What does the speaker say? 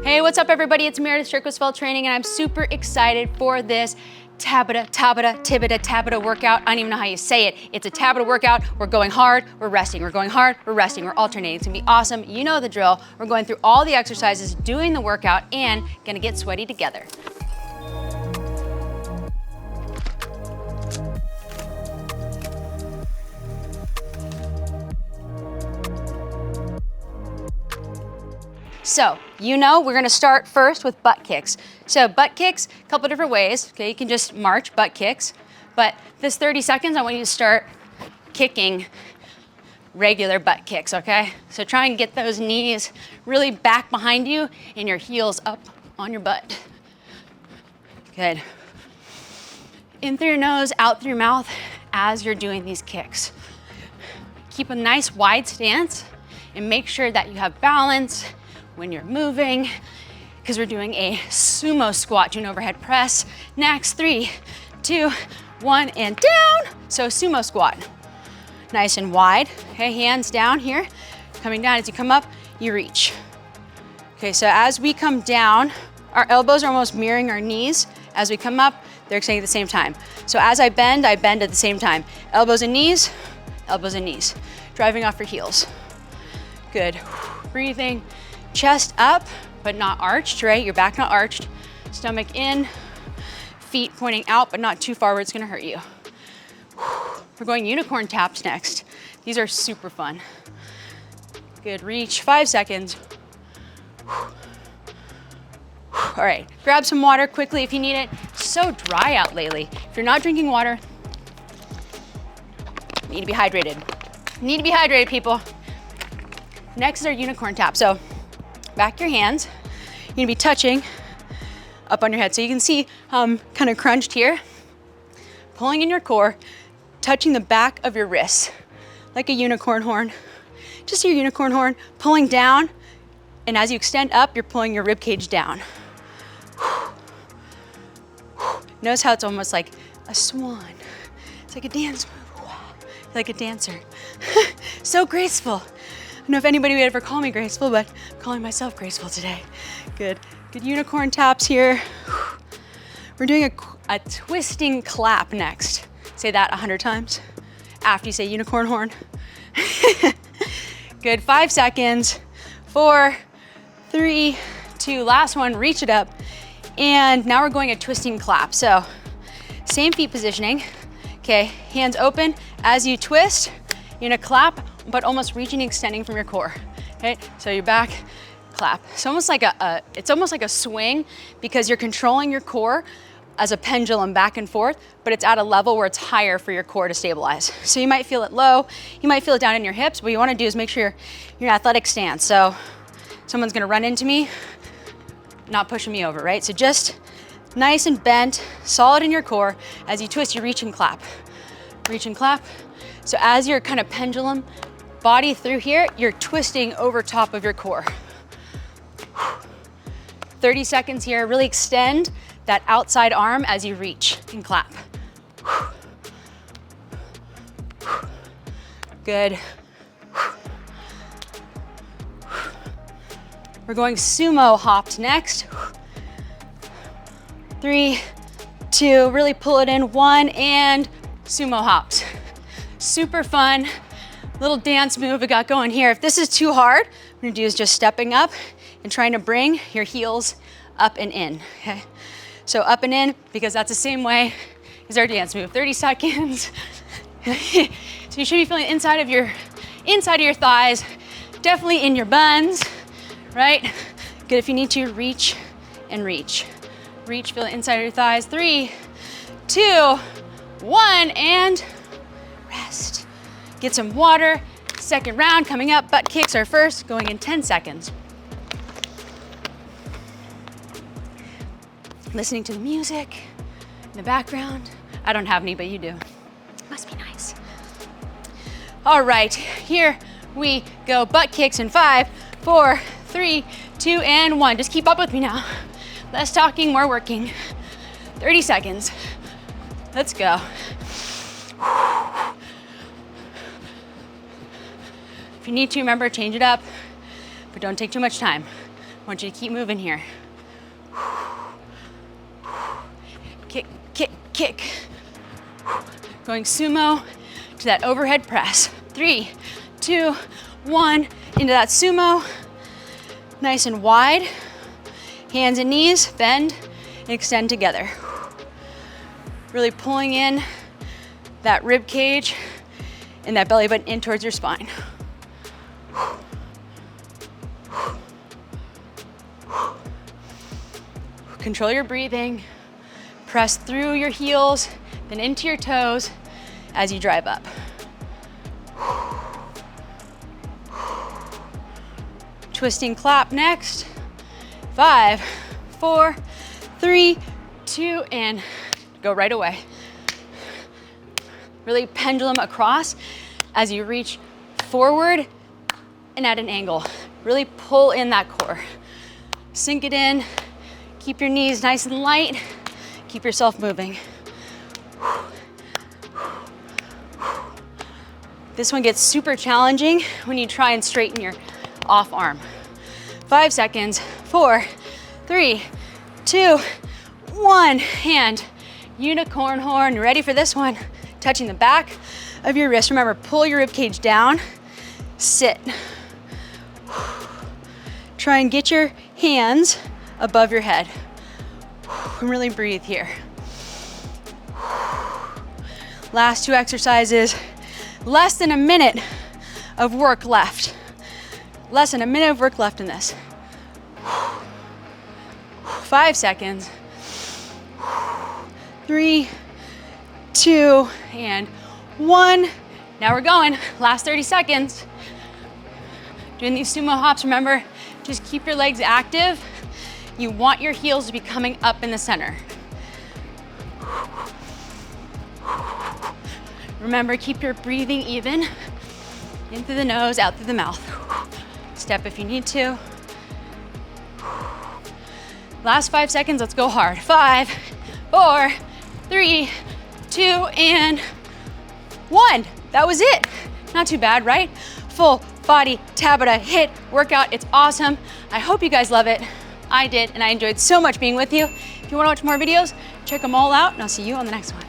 Hey, what's up everybody? It's Meredith Strickwisfeld Training and I'm super excited for this Tabata workout. I don't even know how you say it. It's a Tabata workout. We're going hard, we're resting. We're going hard, we're resting. We're alternating. It's gonna be awesome. You know the drill. We're going through all the exercises, doing the workout, and gonna get sweaty together. So, you know, we're gonna start first with butt kicks. So butt kicks, a couple different ways. Okay, you can just march butt kicks, but this 30 seconds, I want you to start kicking regular butt kicks, okay? So try and get those knees really back behind you and your heels up on your butt. Good. In through your nose, out through your mouth as you're doing these kicks. Keep a nice wide stance and make sure that you have balance when you're moving, because we're doing a sumo squat to an overhead press. Next, 3, 2, 1, and down. So sumo squat, nice and wide. Okay, hands down here, coming down. As you come up, you reach. Okay, so as we come down, our elbows are almost mirroring our knees. As we come up, they're extending at the same time. So as I bend at the same time. Elbows and knees, elbows and knees. Driving off your heels. Good, breathing. Chest up, but not arched, right? Your back not arched. Stomach in, feet pointing out, but not too far where it's gonna hurt you. We're going unicorn taps next. These are super fun. Good, reach, 5 seconds. All right, grab some water quickly if you need it. It's so dry out lately. If you're not drinking water, you need to be hydrated. You need to be hydrated, people. Next is our unicorn tap. So back your hands. You're gonna be touching up on your head. So you can see kind of crunched here. Pulling in your core, touching the back of your wrists, like a unicorn horn. Just your unicorn horn, pulling down, and as you extend up, you're pulling your rib cage down. Notice how it's almost like a swan. It's like a dance move. Like a dancer. So graceful. I don't know if anybody would ever call me graceful, but I'm calling myself graceful today. Good. Good unicorn taps here. We're doing a twisting clap next. Say that 100 times after you say unicorn horn. Good, 5 seconds. 4, 3, 2, last one, reach it up. And now we're going a twisting clap. So same feet positioning. Okay, hands open. As you twist, you're gonna clap, but almost reaching and extending from your core. Okay, so your back, clap. It's almost like a swing because you're controlling your core as a pendulum back and forth, but it's at a level where it's higher for your core to stabilize. So you might feel it low, you might feel it down in your hips. What you wanna do is make sure you're in athletic stance. So someone's gonna run into me, not pushing me over, right? So just nice and bent, solid in your core. As you twist, you reach and clap. Reach and clap. So as you're kind of pendulum body through here, you're twisting over top of your core. 30 seconds here, really extend that outside arm as you reach and clap. Good. We're going sumo hopped next. 3, 2, really pull it in, 1, and sumo hops. Super fun little dance move we got going here. If this is too hard, what we're gonna do is just stepping up and trying to bring your heels up and in, okay? So up and in, because that's the same way as our dance move. 30 seconds. So you should be feeling inside of your thighs, definitely in your buns, right? Good, if you need to, reach and reach. Reach, feel the inside of your thighs. 3, 2, 1, and rest. Get some water. Second round coming up. Butt kicks are first, going in 10 seconds. Listening to the music in the background. I don't have any, but you do. Must be nice. All right, here we go. Butt kicks in 5, 4, 3, 2, and 1. Just keep up with me now. Less talking, more working. 30 seconds. Let's go. If you need to, remember, change it up, but don't take too much time. want you to keep moving here. Kick, kick, kick. Going sumo to that overhead press. 3, 2, 1, into that sumo. Nice and wide. Hands and knees, bend and extend together. Really pulling in that rib cage and that belly button in towards your spine. Control your breathing. Press through your heels, then into your toes as you drive up. Twisting clap next. 5, 4, 3, 2, and go right away. Really pendulum across as you reach forward and at an angle. Really pull in that core. Sink it in. Keep your knees nice and light. Keep yourself moving. This one gets super challenging when you try and straighten your off arm. 5 seconds. 4, 3, 2, 1. And unicorn horn. Ready for this one? Touching the back of your wrist. Remember, pull your rib cage down. Sit. Try and get your hands above your head. And really breathe here. Last 2 exercises. Less than a minute of work left. Less than a minute of work left in this. 5 seconds. 3, 2, and 1. Now we're going. Last 30 seconds. Doing these sumo hops, remember, just keep your legs active. You want your heels to be coming up in the center. Remember, keep your breathing even. In through the nose, out through the mouth. Step if you need to. Last 5 seconds, let's go hard. 5, 4, 3, 2, and 1. That was it. Not too bad, right? Full body Tabata HIIT workout. It's awesome. I hope you guys love it. I did, and I enjoyed so much being with you. If you want to watch more videos, check them all out, and I'll see you on the next one.